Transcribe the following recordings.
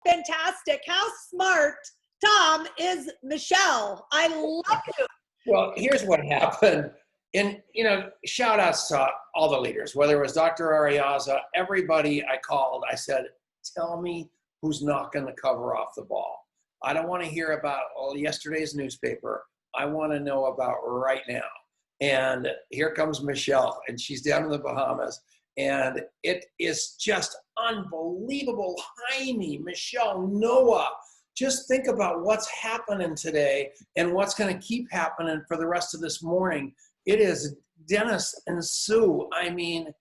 fantastic. How smart, Tom, is Michelle? I love you. Well, here's what happened. And, shout outs to all the leaders, whether it was Dr. Ariaza, everybody I called, I said, tell me who's not going to cover off the ball. I don't want to hear about yesterday's newspaper. I want to know about right now. And here comes Michelle, and she's down in the Bahamas. And it is just unbelievable. Jaime, Michelle, Noah. Just think about what's happening today and what's going to keep happening for the rest of this morning. It is Dennis and Sue. I mean,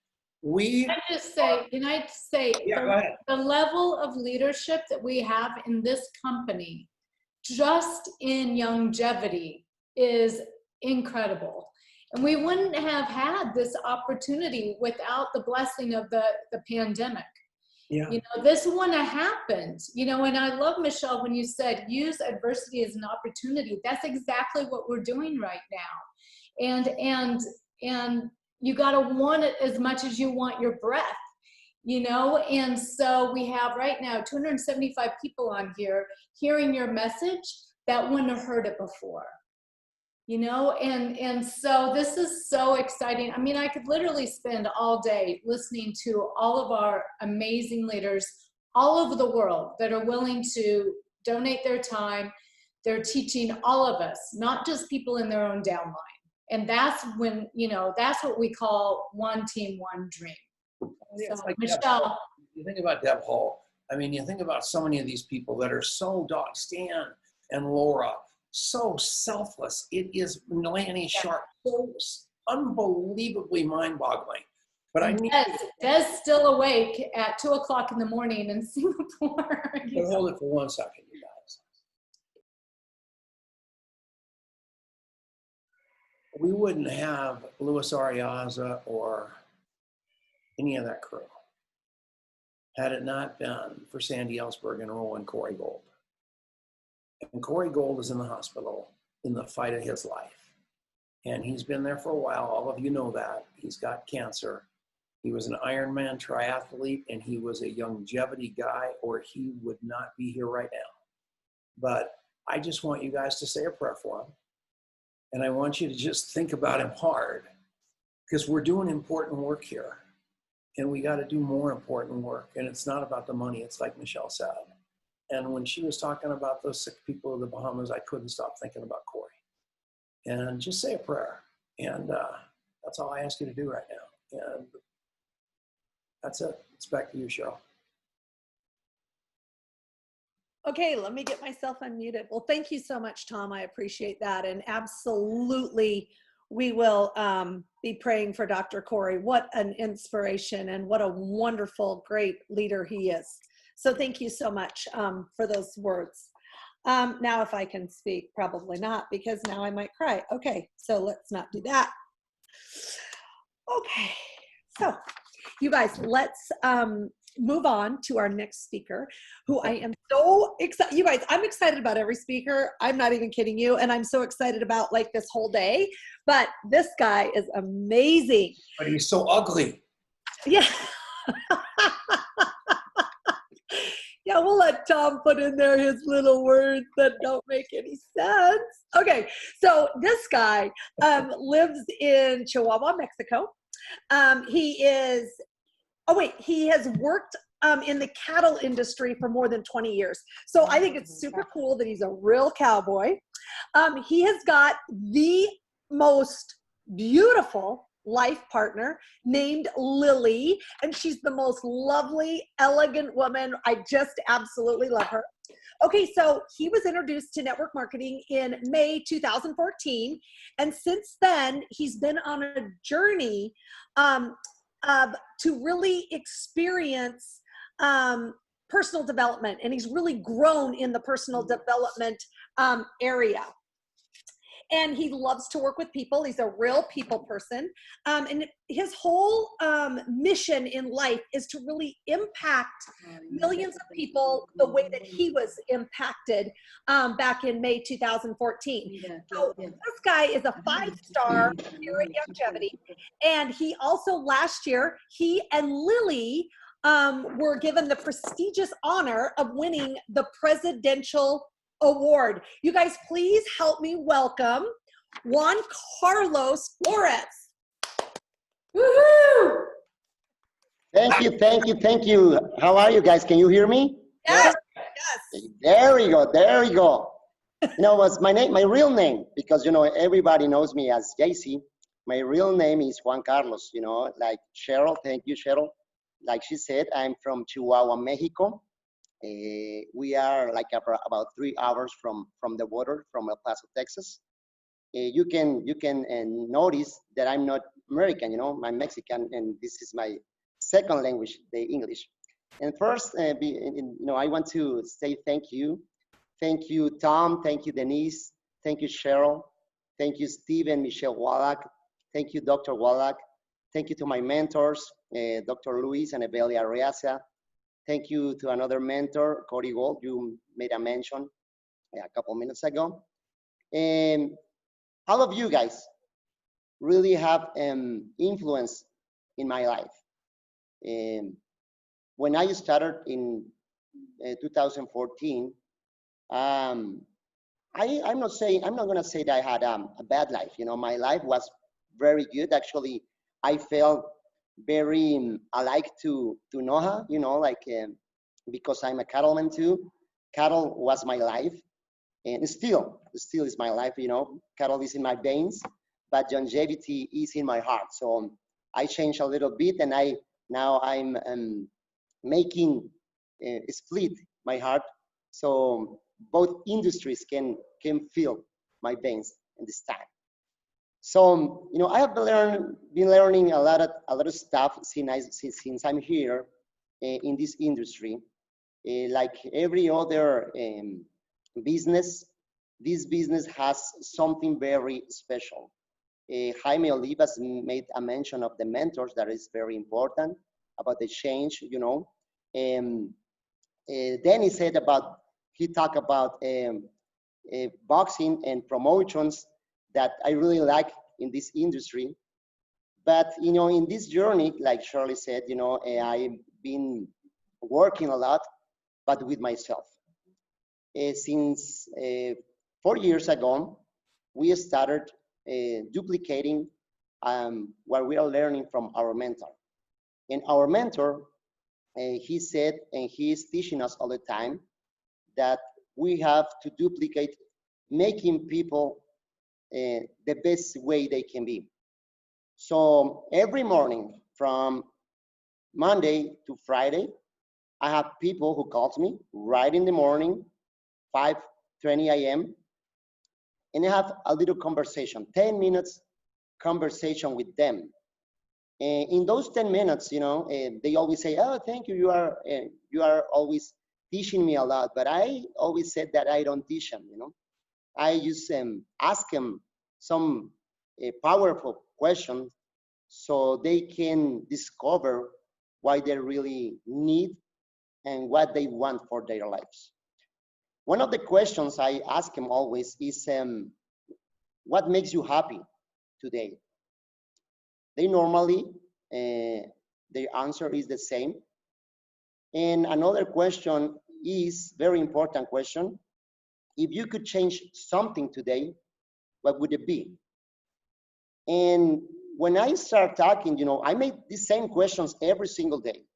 Can I say, yeah, go ahead. The level of leadership that we have in this company, just in longevity, is incredible. And we wouldn't have had this opportunity without the blessing of the pandemic. Yeah. This wouldn't have happened, and I love, Michelle, when you said use adversity as an opportunity. That's exactly what we're doing right now. And you got to want it as much as you want your breath, and so we have right now 275 people on here hearing your message that wouldn't have heard it before. And so this is so exciting. I mean, I could literally spend all day listening to all of our amazing leaders all over the world that are willing to donate their time. They're teaching all of us, not just people in their own downline. And that's when, that's what we call one team, one dream. Yeah, so, like Michelle. You think about Deb Hall. I mean, you think about so many of these people that are so Stan and Laura, so selfless. It is Lanny Sharp, so unbelievably mind-boggling. But I need Des still awake at 2:00 in the morning in Singapore. But hold it for 1 second, you guys. We wouldn't have Luis Ariaza or any of that crew had it not been for Sandy Ellsberg and Roland Corey Gold. And Corey Gold is in the hospital in the fight of his life. And he's been there for a while. All of you know that. He's got cancer. He was an Ironman triathlete, and he was a longevity guy, or he would not be here right now. But I just want you guys to say a prayer for him. And I want you to just think about him hard, because we're doing important work here. And we got to do more important work. And it's not about the money. It's like Michelle said. And when she was talking about those sick people of the Bahamas, I couldn't stop thinking about Corey. And just say a prayer. And that's all I ask you to do right now. And that's it. It's back to you, Cheryl. Okay, let me get myself unmuted. Well, thank you so much, Tom. I appreciate that. And absolutely, we will be praying for Dr. Corey. What an inspiration and what a wonderful, great leader he is. So thank you so much for those words. Now, if I can speak, probably not, because now I might cry. Okay, so let's not do that. Okay, so you guys, let's move on to our next speaker, who I am so excited. You guys, I'm excited about every speaker. I'm not even kidding you. And I'm so excited about like this whole day. But this guy is amazing. But he's so ugly. Yeah. Yeah, we'll let Tom put in there his little words that don't make any sense. Okay, so this guy lives in Chihuahua, Mexico. He has worked in the cattle industry for more than 20 years. So I think it's super cool that he's a real cowboy. He has got the most beautiful life partner named Lily, and she's the most lovely, elegant woman. I just absolutely love her. Okay, so he was introduced to network marketing in May 2014, and since then he's been on a journey to really experience personal development, and he's really grown in the personal development area. And he loves to work with people. He's a real people person. And his whole mission in life is to really impact millions of people the way that he was impacted back in May 2014. So this guy is a 5-star here at Longevity. And he also, last year, he and Lily were given the prestigious honor of winning the Presidential Award. You guys, please help me welcome Juan Carlos Flores. Woohoo! Thank you, thank you, thank you. How are you guys? Can you hear me? Yes, There we go, there we go. You know, what's my name, my real name, because, you know, everybody knows me as JC. My real name is Juan Carlos, you know, like Cheryl. Thank you, Cheryl. Like she said, I'm from Chihuahua, Mexico. We are like about 3 hours from the border, from El Paso, Texas. You can notice that I'm not American, you know, I'm Mexican, and this is my second language, the English. And first, you know, I want to say thank you. Thank you, Tom. Thank you, Denise. Thank you, Cheryl. Thank you, Stephen, Michelle Wallach. Thank you, Dr. Wallach. Thank you to my mentors, Dr. Luis and Evelia Reaza. Thank you to another mentor, Cody Gold. You made a mention a couple minutes ago. And all of you guys really have influence in my life. When I started in 2014, I'm not gonna say that I had a bad life. You know, my life was very good. Actually, I felt very alike to Noah, you know, like because I'm a cattleman too. Cattle was my life, and still is my life. You know, cattle is in my veins, but longevity is in my heart. So I changed a little bit, and now I'm making split my heart, so both industries can feel my veins in this time. So you know, I have been learning a lot of stuff since I'm here in this industry. Like every other business, this business has something very special. Jaime Olivas made a mention of the mentors that is very important about the change, you know. Then he talked about boxing and promotions that I really like in this industry. But, you know, in this journey, like Shirley said, you know, I've been working a lot, but with myself. Since 4 years ago, we started duplicating what we are learning from our mentor. And our mentor, he said, and he is teaching us all the time, that we have to duplicate making people the best way they can be. So every morning from Monday to Friday, I have people who calls me right in the morning, 5:20 a.m., and I have a little conversation, 10 minutes conversation with them. In those 10 minutes, you know, they always say, "Oh, thank you. You are always teaching me a lot." But I always said that I don't teach them. You know, I just ask them some powerful questions so they can discover why they really need and what they want for their lives. One of the questions I ask them always is, "What makes you happy today?" They normally, their answer is the same. And another question is very important question. If you could change something today, what would it be? And when I start talking, you know, I make these same questions every single day.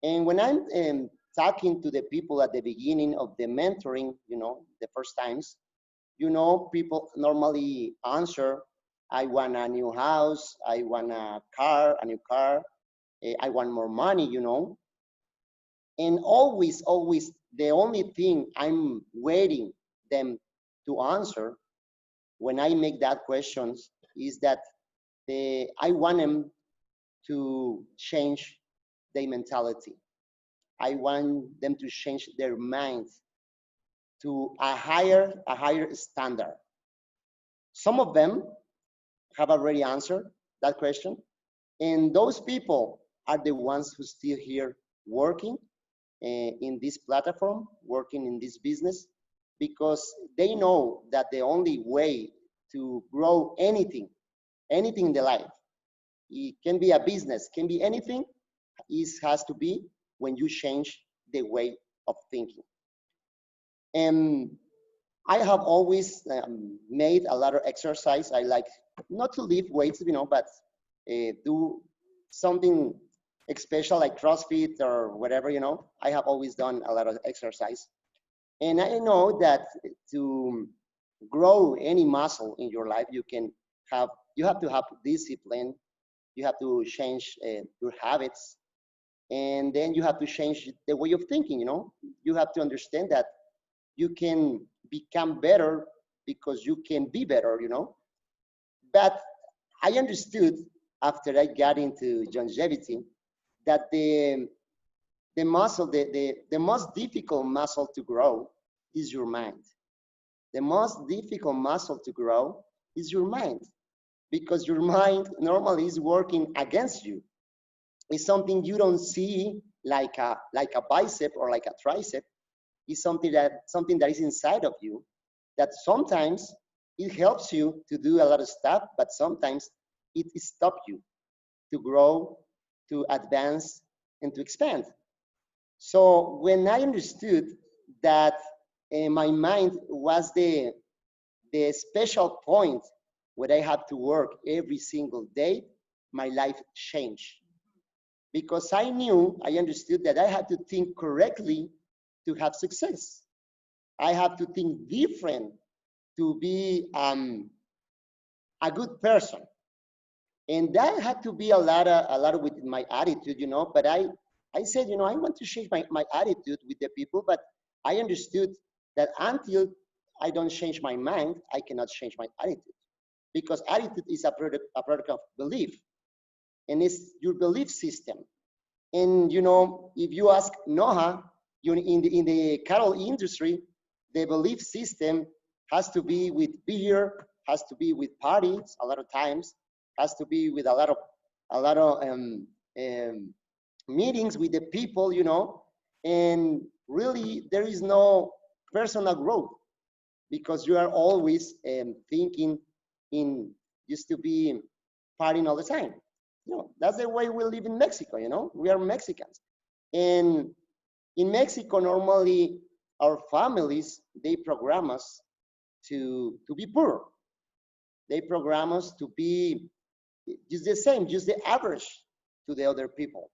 And when I'm talking to the people at the beginning of the mentoring, you know, the first times, you know, people normally answer, "I want a new house, I want a new car, I want more money," you know. And always, the only thing I'm waiting them to answer when I make that questions is that I want them to change their mentality. I want them to change their minds to a higher standard. Some of them have already answered that question. And those people are the ones who still here working in this platform, working in this business, because they know that the only way to grow anything in the life, it can be a business, can be anything, has to be when you change the way of thinking. And I have always made a lot of exercise. I like not to lift weights, but do something special like CrossFit or whatever, I have always done a lot of exercise. And I know that to grow any muscle in your life, you have to have discipline. You have to change your habits, and then you have to change the way of thinking. You have to understand that you can become better because you can be better. But I understood after I got into longevity that the muscle, the most difficult muscle to grow is your mind. The most difficult muscle to grow is your mind, because your mind normally is working against you. It's something you don't see like a bicep or like a tricep. It's something that is inside of you, that sometimes it helps you to do a lot of stuff, but sometimes it stops you to grow, to advance, and to expand. So when I understood that my mind was the special point where I have to work every single day, my life changed. Because I understood that I had to think correctly to have success. I have to think different to be a good person. And that had to be a lot of with my attitude, but I said, I want to change my attitude with the people, but I understood that until I don't change my mind, I cannot change my attitude, because attitude is a product of belief, and it's your belief system. And if you ask Noah, in the cattle industry, the belief system has to be with beer, has to be with parties a lot of times, has to be with a lot of meetings with the people, and really there is no personal growth, because you are always thinking in just to be partying all the time. That's the way we live in Mexico. We are Mexicans, and in Mexico normally our families, they program us to be poor. They program us to be just the same, just the average to the other people.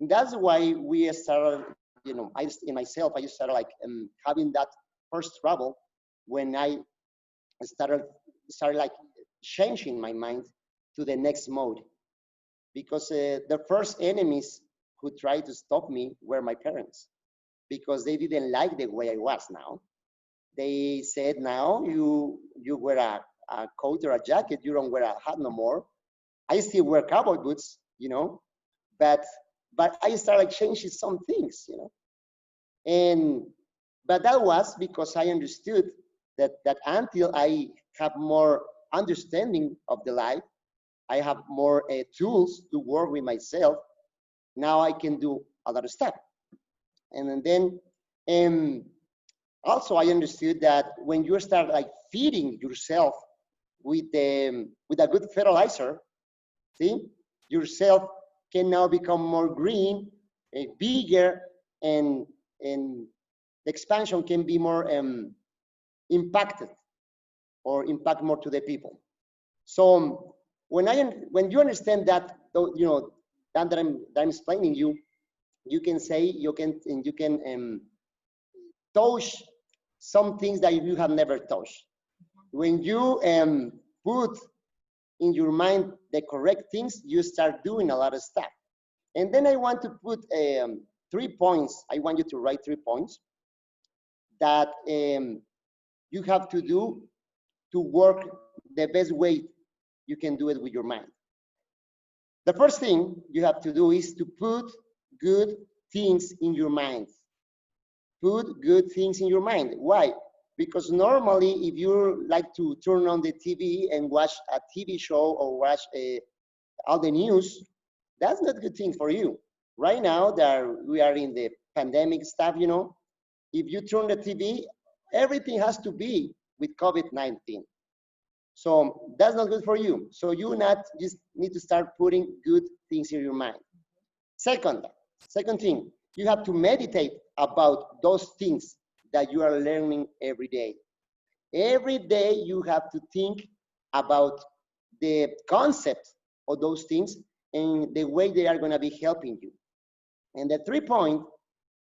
And that's why we started, I started like having that first trouble when I started like changing my mind to the next mode. Because the first enemies who tried to stop me were my parents, because they didn't like the way I was now. They said, now you wear a coat or a jacket, you don't wear a hat no more. I still wear cowboy boots, but I started like changing some things, but that was because I understood that until I have more understanding of the life, I have more tools to work with myself. Now I can do a lot of stuff. And then also I understood that when you start like feeding yourself with a good fertilizer, see, yourself can now become more green, bigger, and the expansion can be more impacted, or impact more to the people. So when you understand that, that I'm explaining you can say, you can touch some things that you have never touched. When you put in your mind the correct things, you start doing a lot of stuff. And then I want to put 3 points. I want you to write 3 points that you have to do to work the best way you can do it with your mind. The first thing you have to do is to put good things in your mind. Put good things in your mind. Why? Because normally, if you like to turn on the TV and watch a TV show or watch all the news, that's not a good thing for you. Right now, that we are in the pandemic stuff, if you turn the TV, everything has to be with COVID-19. So that's not good for you. So you just need to start putting good things in your mind. Second thing, you have to meditate about those things that you are learning every day. Every day you have to think about the concept of those things and the way they are going to be helping you. And the 3 point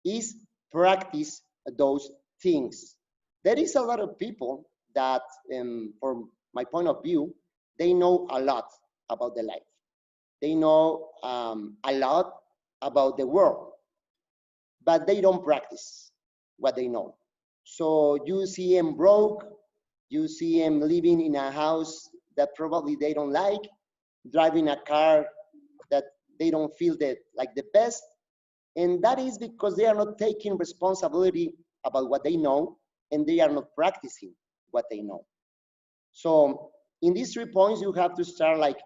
is practice those things. There is a lot of people that, from my point of view, they know a lot about the life. They know a lot about the world, but they don't practice what they know. So you see them broke, you see them living in a house that probably they don't like, driving a car that they don't feel that like the best. And that is because they are not taking responsibility about what they know, and they are not practicing what they know. So in these 3 points, you have to start like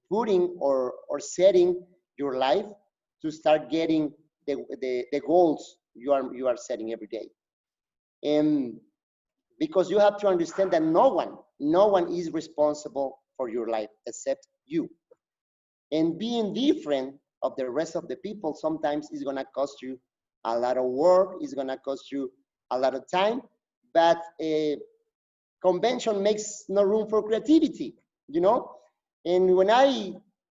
putting or setting your life to start getting the goals you are setting every day. And because you have to understand that no one is responsible for your life except you. And being different of the rest of the people sometimes is gonna cost you a lot of work, it's gonna cost you a lot of time, but convention makes no room for creativity, you know? And when I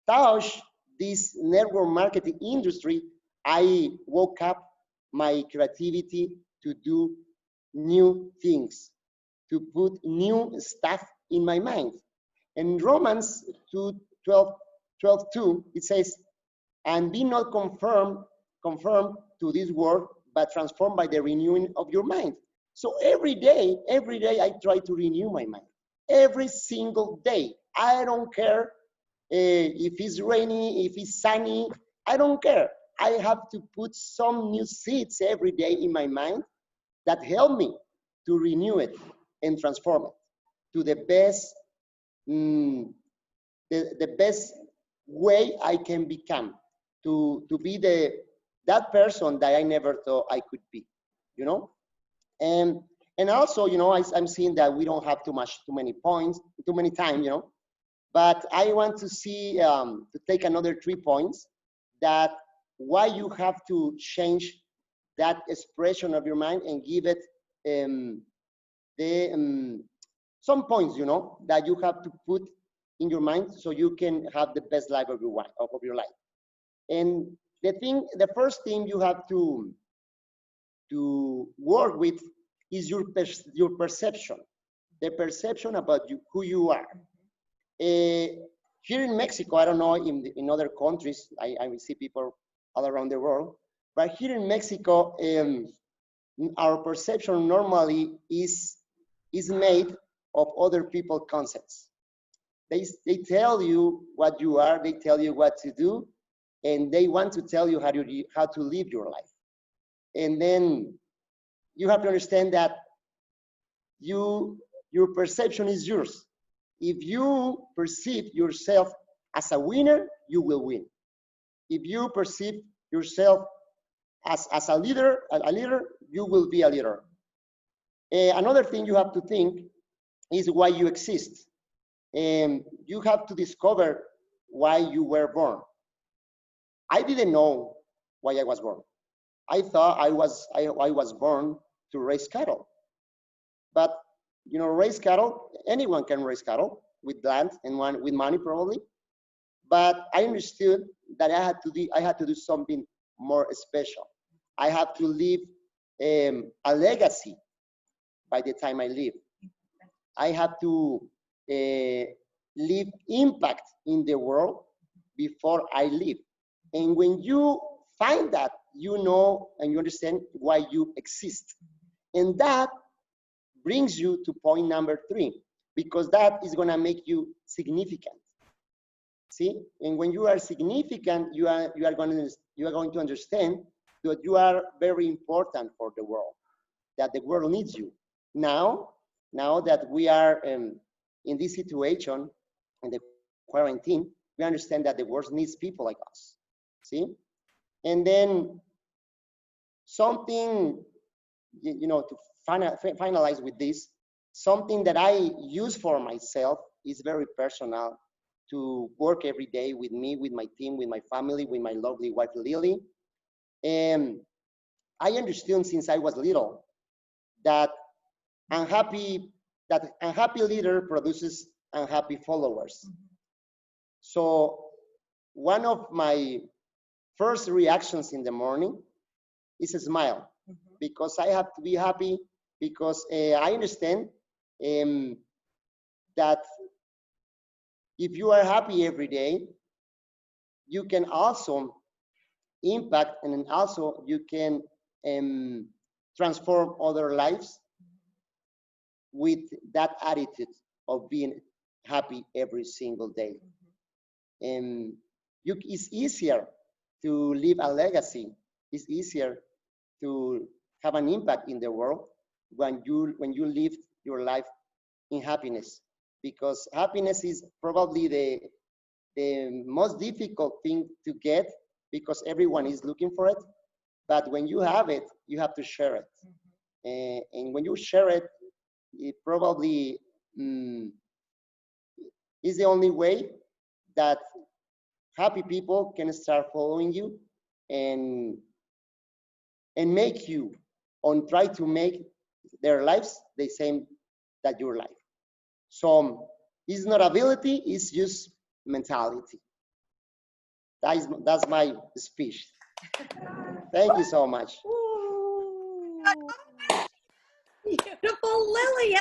touch this network marketing industry, I woke up my creativity to do new things, to put new stuff in my mind. And Romans 12:2, it says, and be not conformed to this world, but transformed by the renewing of your mind. So every day I try to renew my mind. Every single day. I don't care if it's rainy, if it's sunny, I don't care. I have to put some new seeds every day in my mind that help me to renew it and transform it to the best, the best way I can become, to be that person that I never thought I could be, you know? And also, you know, I'm seeing that we don't have too many points, too many time, you know, but I want to see, to take another 3 points that why you have to change that expression of your mind and give it some points, you know, that you have to put in your mind so you can have the best life of your life. And the first thing you have to work with is your perception, the perception about you, who you are. Here in Mexico, I don't know in other countries, I see people all around the world, but here in Mexico, our perception normally is made of other people's concepts. They tell you what you are, they tell you what to do, and they want to tell you how to live your life. And then you have to understand that your perception is yours. If you perceive yourself as a winner, you will win. If you perceive yourself as a leader, you will be a leader. Another thing you have to think is why you exist. And you have to discover why you were born. I didn't know why I was born. I thought I was born to raise cattle. But you know, raise cattle, anyone can raise cattle with land and with money probably. But I understood that I had to do something more special. I have to leave a legacy by the time I leave. I have to leave impact in the world before I leave. And when you find that, you know and you understand why you exist. And that brings you to point number 3, because that is going to make you significant. See, and when you are significant, you are going to understand that you are very important for the world, that the world needs you. Now that we are in this situation, in the quarantine, we understand that the world needs people like us. See, and then something, you know, to finalize with this, something that I use for myself is very personal, to work every day with me, with my team, with my family, with my lovely wife Lily, I understood since I was little that unhappy leader produces unhappy followers. So one of my first reactions in the morning is a smile, because I have to be happy, because I understand that if you are happy every day, you can also impact, and then also you can transform other lives with that attitude of being happy every single day. It's easier to leave a legacy. It's easier to have an impact in the world when you live your life in happiness, because happiness is probably the most difficult thing to get, because everyone is looking for it. But when you have it, you have to share it. And when you share it, it probably is the only way that happy people can start following you and make you, or try to make their lives the same that your life. So it's not ability, it's just mentality. That's my speech. Thank you so much. Ooh. Beautiful Lily.